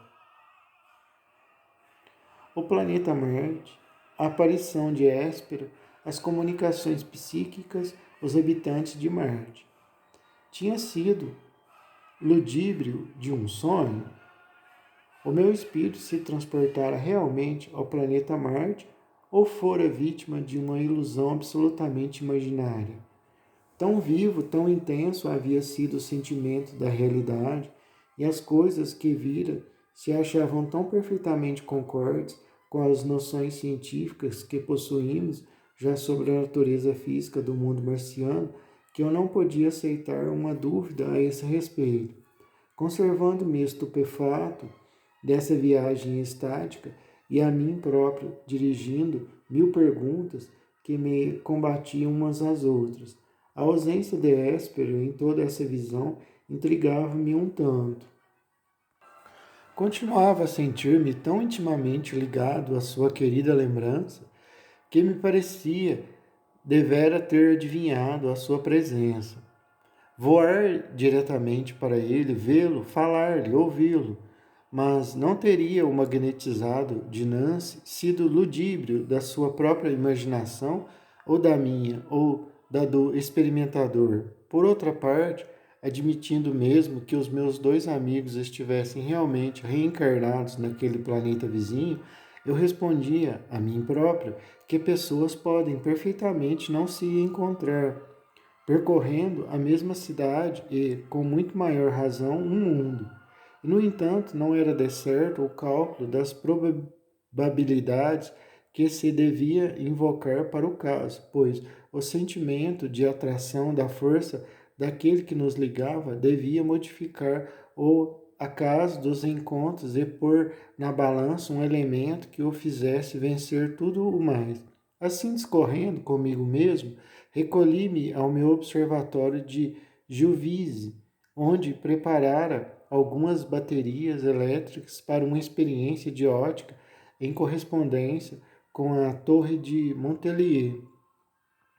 O planeta Marte, a aparição de Héspero, as comunicações psíquicas, os habitantes de Marte. Tinha sido ludíbrio de um sonho? O meu espírito se transportara realmente ao planeta Marte ou fora vítima de uma ilusão absolutamente imaginária? Tão vivo, tão intenso havia sido o sentimento da realidade, e as coisas que vira se achavam tão perfeitamente concordes com as noções científicas que possuímos, já sobre a natureza física do mundo marciano, que eu não podia aceitar uma dúvida a esse respeito. Conservando-me estupefato dessa viagem estática e a mim próprio dirigindo 1000 perguntas que me combatiam umas às outras. A ausência de Héspero em toda essa visão intrigava-me um tanto. Continuava a sentir-me tão intimamente ligado à sua querida lembrança que me parecia devera ter adivinhado a sua presença. Voar diretamente para ele, vê-lo, falar-lhe, ouvi-lo, mas não teria o magnetizado de Nancy sido ludíbrio da sua própria imaginação ou da minha, ou da do experimentador. Por outra parte, admitindo mesmo que os meus dois amigos estivessem realmente reencarnados naquele planeta vizinho, eu respondia a mim próprio que pessoas podem perfeitamente não se encontrar, percorrendo a mesma cidade e, com muito maior razão, um mundo. E, no entanto, não era de certo o cálculo das probabilidades que se devia invocar para o caso, pois o sentimento de atração da força daquele que nos ligava devia modificar o acaso dos encontros e pôr na balança um elemento que o fizesse vencer tudo o mais. Assim, discorrendo comigo mesmo, recolhi-me ao meu observatório de Juvisy, onde preparara algumas baterias elétricas para uma experiência de ótica em correspondência com a torre de Montpellier.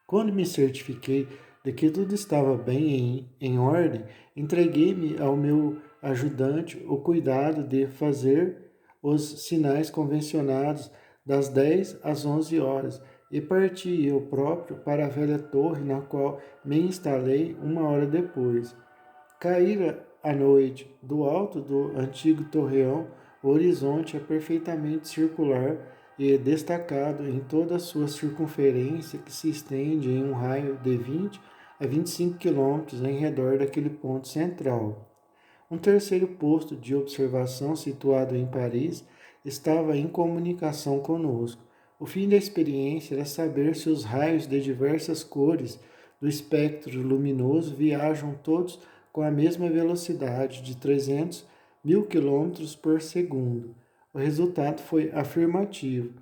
Quando me certifiquei de que tudo estava bem em ordem, entreguei-me ao meu ajudante o cuidado de fazer os sinais convencionados das 10 às 11 horas e parti eu próprio para a velha torre na qual me instalei 1 hora depois. Caíra a noite. Do alto do antigo torreão, o horizonte é perfeitamente circular e destacado em toda a sua circunferência, que se estende em um raio de 20 a 25 quilômetros em redor daquele ponto central. Um terceiro posto de observação, situado em Paris, estava em comunicação conosco. O fim da experiência era saber se os raios de diversas cores do espectro luminoso viajam todos com a mesma velocidade de 300.000 quilômetros por segundo. O resultado foi afirmativo.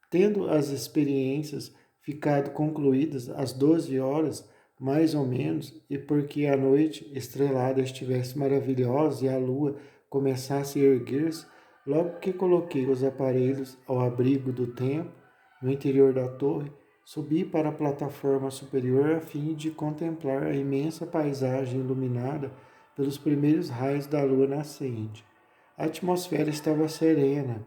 Tendo as experiências ficado concluídas às 12 horas, mais ou menos, e porque a noite estrelada estivesse maravilhosa e a lua começasse a erguer-se, logo que coloquei os aparelhos ao abrigo do tempo, no interior da torre, subi para a plataforma superior a fim de contemplar a imensa paisagem iluminada pelos primeiros raios da lua nascente. A atmosfera estava serena,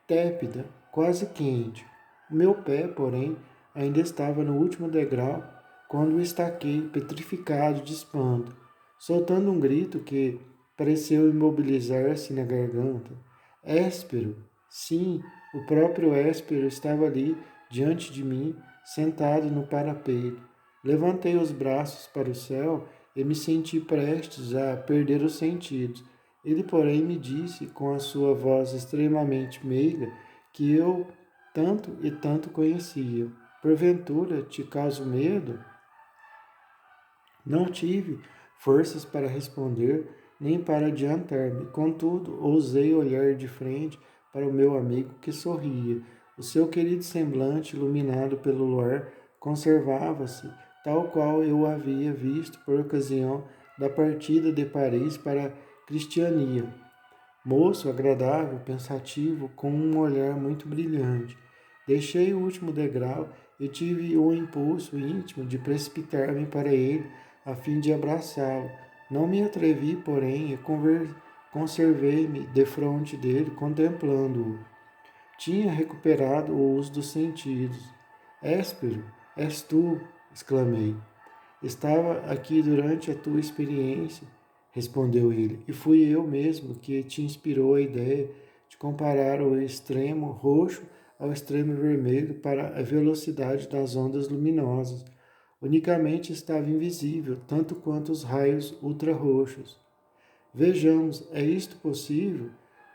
tépida, quase quente. O meu pé, porém, ainda estava no último degrau quando o estaquei petrificado de espanto, soltando um grito que pareceu imobilizar-se na garganta. Héspero! Sim, o próprio Héspero estava ali diante de mim, sentado no parapeito. Levantei os braços para o céu e me senti prestes a perder os sentidos. Ele, porém, me disse com a sua voz extremamente meiga que eu tanto e tanto conhecia. Porventura te causo medo? Não tive forças para responder, nem para adiantar-me. Contudo, ousei olhar de frente para o meu amigo que sorria. O seu querido semblante, iluminado pelo luar, conservava-se tal qual eu o havia visto por ocasião da partida de Paris para Cristiania. Moço agradável, pensativo, com um olhar muito brilhante. Deixei o último degrau e tive o impulso íntimo de precipitar-me para ele, a fim de abraçá-lo. Não me atrevi, porém, e conservei-me defronte dele, contemplando-o. Tinha recuperado o uso dos sentidos. Héspero, és tu, exclamei. Estava aqui durante a tua experiência, respondeu ele, e fui eu mesmo que te inspirou a ideia de comparar o extremo roxo ao extremo vermelho para a velocidade das ondas luminosas. Unicamente estava invisível, tanto quanto os raios ultrarroxos. Vejamos, é isto possível?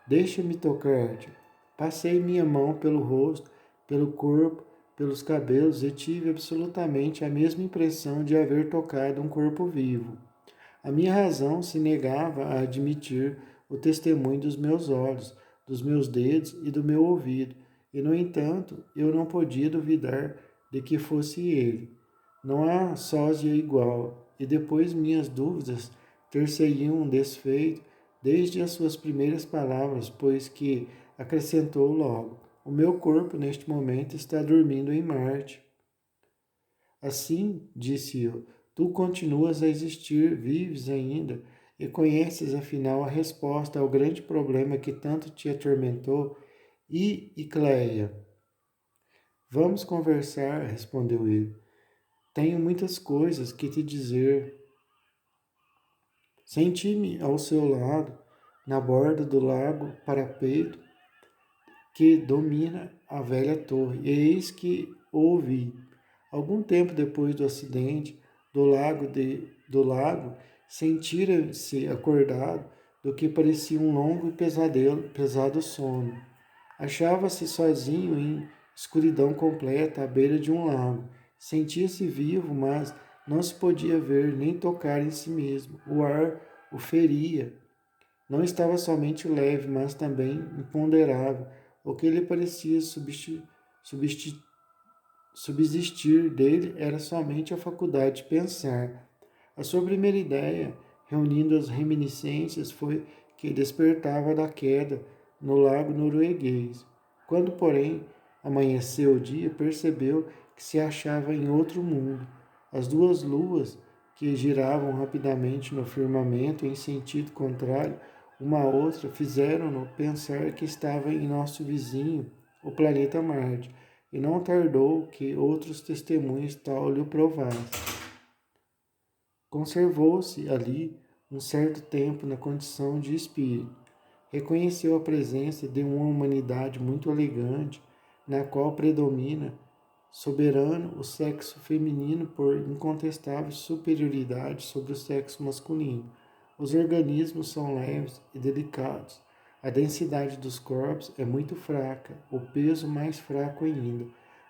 Deixa-me tocar-te. Passei minha mão pelo rosto, pelo corpo, pelos cabelos e tive absolutamente a mesma impressão de haver tocado um corpo vivo. A minha razão se negava a admitir o testemunho dos meus olhos, dos meus dedos e do meu ouvido, e, no entanto, eu não podia duvidar de que fosse ele. Não há sósia igual, e depois minhas dúvidas ter-se-iam desfeito desde as suas primeiras palavras, pois que acrescentou logo: o meu corpo neste momento está dormindo em Marte. Assim, disse eu, tu continuas a existir, vives ainda, e conheces afinal a resposta ao grande problema que tanto te atormentou. E Cleia? Vamos conversar, respondeu ele. Tenho muitas coisas que te dizer. Senti-me ao seu lado, na borda do lago Parapeito, que domina a velha torre, e eis que ouvi. Algum tempo depois do acidente do lago, sentira-se acordado do que parecia um longo e pesado sono. Achava-se sozinho em escuridão completa à beira de um lago. Sentia-se vivo, mas não se podia ver nem tocar em si mesmo. O ar o feria. Não estava somente leve, mas também imponderável. O que lhe parecia subsistir dele era somente a faculdade de pensar. A sua primeira ideia, reunindo as reminiscências, foi que despertava da queda no lago norueguês. Quando, porém, amanheceu o dia, percebeu que se achava em outro mundo. As duas luas, que giravam rapidamente no firmamento em sentido contrário uma à outra, fizeram-no pensar que estava em nosso vizinho, o planeta Marte, e não tardou que outros testemunhos tal lhe provassem. Conservou-se ali um certo tempo na condição de espírito. Reconheceu a presença de uma humanidade muito elegante, na qual predomina soberano o sexo feminino por incontestável superioridade sobre o sexo masculino. Os organismos são leves e delicados. A densidade dos corpos é muito fraca, o peso mais fraco ainda.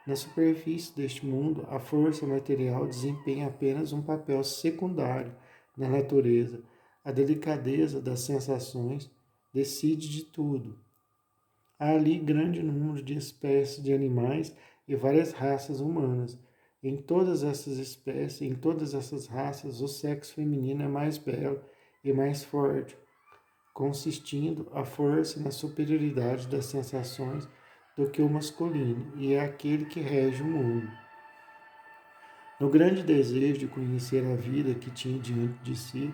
Na superfície deste mundo, a força material desempenha apenas um papel secundário na natureza. A delicadeza das sensações decide de tudo. Há ali grande número de espécies de animais e várias raças humanas. Em todas essas espécies, em todas essas raças, o sexo feminino é mais belo e mais forte, consistindo a força na superioridade das sensações do que o masculino, e é aquele que rege o mundo. No grande desejo de conhecer a vida que tinha diante de si,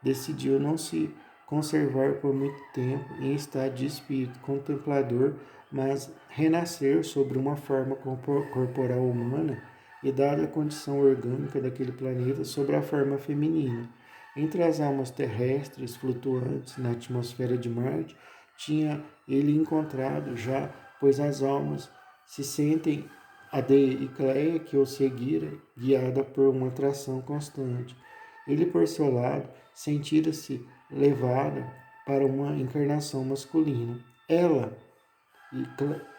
decidiu não se conservar por muito tempo em estado de espírito contemplador, mas renascer sobre uma forma corporal humana e, dada a condição orgânica daquele planeta, sobre a forma feminina. Entre as almas terrestres flutuantes na atmosfera de Marte, tinha ele encontrado já, pois as almas se sentem a de Icleia, que o seguira, guiada por uma atração constante. Ele, por seu lado, sentira-se levada para uma encarnação masculina. Ela,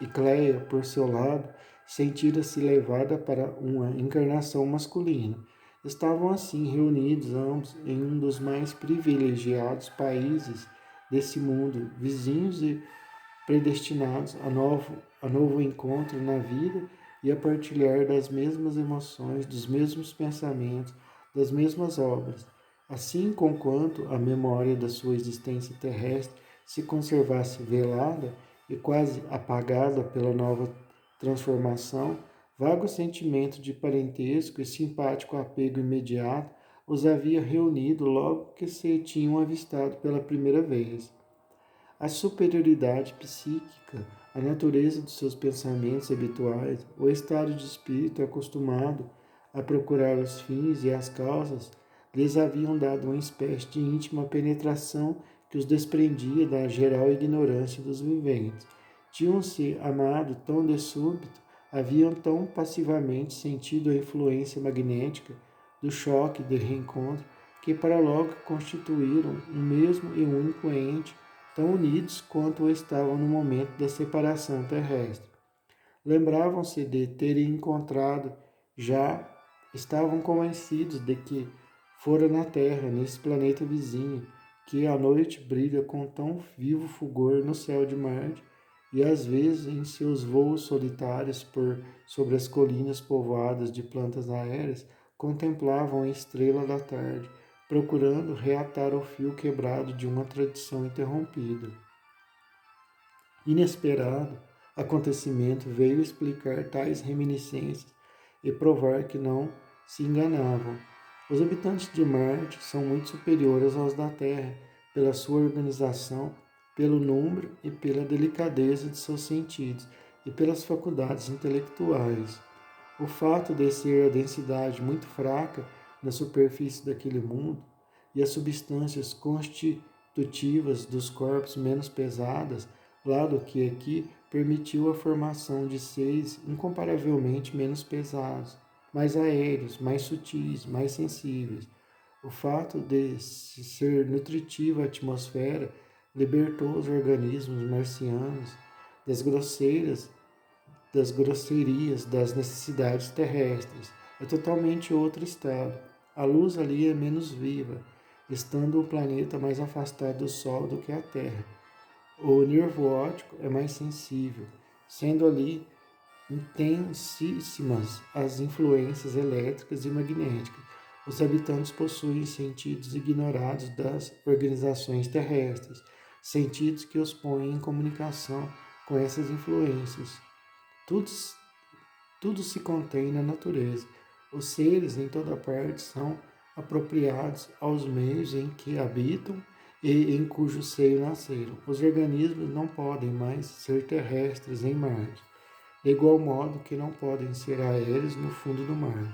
Icleia, por seu lado, sentira-se levada para uma encarnação masculina. Estavam assim reunidos ambos em um dos mais privilegiados países desse mundo, vizinhos e predestinados a novo encontro na vida e a partilhar das mesmas emoções, dos mesmos pensamentos, das mesmas obras. Assim, conquanto a memória da sua existência terrestre se conservasse velada e quase apagada pela nova transformação, vago sentimento de parentesco e simpático apego imediato os havia reunido logo que se tinham avistado pela primeira vez. A superioridade psíquica, a natureza dos seus pensamentos habituais, o estado de espírito acostumado a procurar os fins e as causas, lhes haviam dado uma espécie de íntima penetração que os desprendia da geral ignorância dos viventes. Tinham-se amado tão de súbito, haviam tão passivamente sentido a influência magnética do choque de reencontro, que para logo constituíram um mesmo e único ente, tão unidos quanto o estavam no momento da separação terrestre. lembravam-se de terem encontrado, já estavam convencidos de que fora na Terra, nesse planeta vizinho, que a noite brilha com tão vivo fulgor no céu de Marte, e às vezes em seus voos solitários por sobre as colinas povoadas de plantas aéreas, contemplavam a estrela da tarde, procurando reatar o fio quebrado de uma tradição interrompida. Inesperado acontecimento veio explicar tais reminiscências e provar que não se enganavam. Os habitantes de Marte são muito superiores aos da Terra pela sua organização, pelo número e pela delicadeza de seus sentidos e pelas faculdades intelectuais. O fato de ser a densidade muito fraca na superfície daquele mundo e as substâncias constitutivas dos corpos menos pesadas lá do que aqui permitiu a formação de seres incomparavelmente menos pesados, mais aéreos, mais sutis, mais sensíveis. O fato de ser nutritiva a atmosfera libertou os organismos marcianos das grosseiras das grosserias das necessidades terrestres. É totalmente outro estado. A luz ali é menos viva, estando o planeta mais afastado do Sol do que a Terra. O nervo óptico é mais sensível, sendo ali intensíssimas as influências elétricas e magnéticas. Os habitantes possuem sentidos ignorados das organizações terrestres, sentidos que os põem em comunicação com essas influências. Tudo, tudo se contém na natureza. Os seres em toda parte são apropriados aos meios em que habitam e em cujo seio nasceram. Os organismos não podem mais ser terrestres em Marte, de igual modo que não podem ser aéreos no fundo do mar.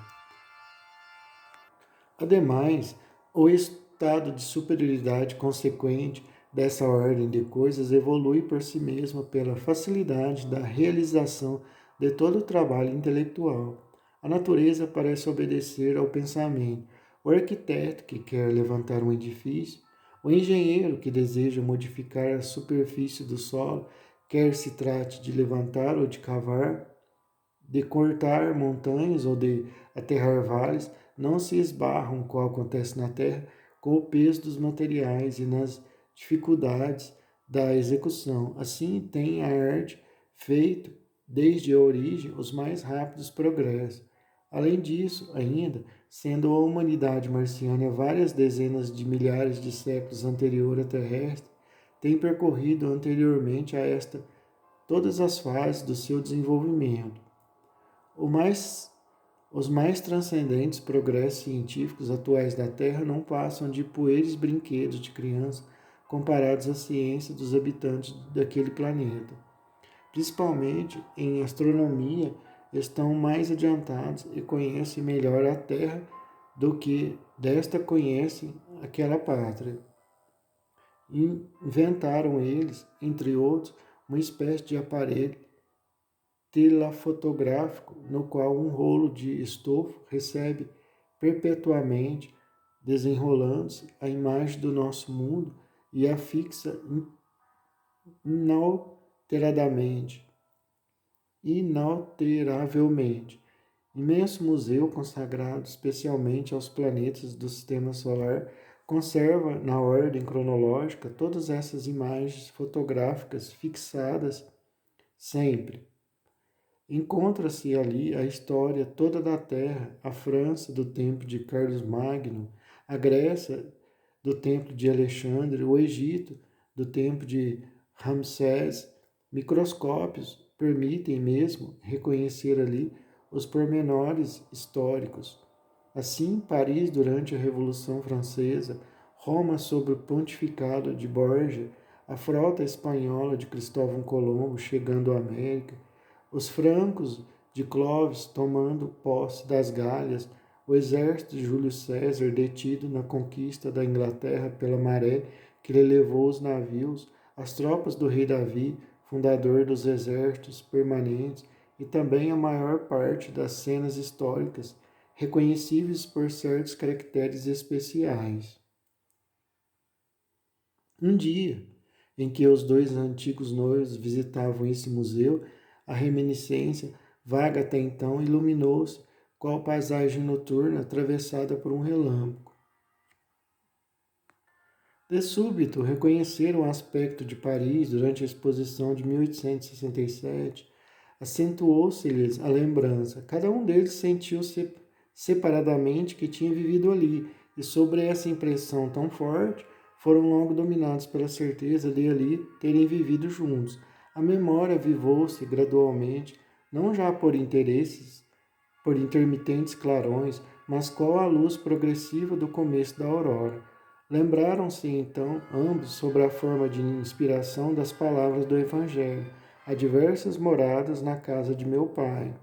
Ademais, o estado de superioridade consequente dessa ordem de coisas evolui por si mesma pela facilidade da realização de todo o trabalho intelectual. A natureza parece obedecer ao pensamento. O arquiteto que quer levantar um edifício, o engenheiro que deseja modificar a superfície do solo, quer se trate de levantar ou de cavar, de cortar montanhas ou de aterrar vales, não se esbarram, como acontece na Terra, com o peso dos materiais e nas dificuldades da execução. Assim tem a arte feito, desde a origem, os mais rápidos progressos. Além disso, ainda, sendo a humanidade marciana várias dezenas de milhares de séculos anterior à terrestre, tem percorrido anteriormente a esta todas as fases do seu desenvolvimento. O mais os mais transcendentes progressos científicos atuais da Terra não passam de pueris brinquedos de criança comparados à ciência dos habitantes daquele planeta. Principalmente em astronomia, estão mais adiantados e conhecem melhor a Terra do que desta conhecem aquela pátria. Inventaram eles, entre outros, uma espécie de aparelho telefotográfico no qual um rolo de estofo recebe perpetuamente, desenrolando-se, a imagem do nosso mundo e a fixa inalteradamente, inalteravelmente. Imenso museu consagrado especialmente aos planetas do sistema solar conserva na ordem cronológica todas essas imagens fotográficas fixadas sempre. Encontra-se ali a história toda da Terra, a França do tempo de Carlos Magno, a Grécia do tempo de Alexandre, o Egito do tempo de Ramsés. Microscópios permitem mesmo reconhecer ali os pormenores históricos. Assim, Paris durante a Revolução Francesa, Roma sob o pontificado de Borja, a frota espanhola de Cristóvão Colombo chegando à América, os francos de Clovis tomando posse das Galhas, o exército de Júlio César detido na conquista da Inglaterra pela maré que lhe levou os navios, as tropas do rei Davi, fundador dos exércitos permanentes, e também a maior parte das cenas históricas, reconhecíveis por certos caracteres especiais. Um dia em que os dois antigos noivos visitavam esse museu, A reminiscência, vaga até então, iluminou-se, qual paisagem noturna atravessada por um relâmpago. De súbito, reconheceram o aspecto de Paris durante a exposição de 1867. Acentuou-se-lhes a lembrança. Cada um deles sentiu separadamente que tinha vivido ali, e sobre essa impressão tão forte, foram logo dominados pela certeza de ali terem vivido juntos. A memória avivou-se gradualmente, não já por interesses, por intermitentes clarões, mas qual a luz progressiva do começo da aurora. Lembraram-se então ambos sobre a forma de inspiração das palavras do Evangelho, há diversas moradas na casa de meu pai.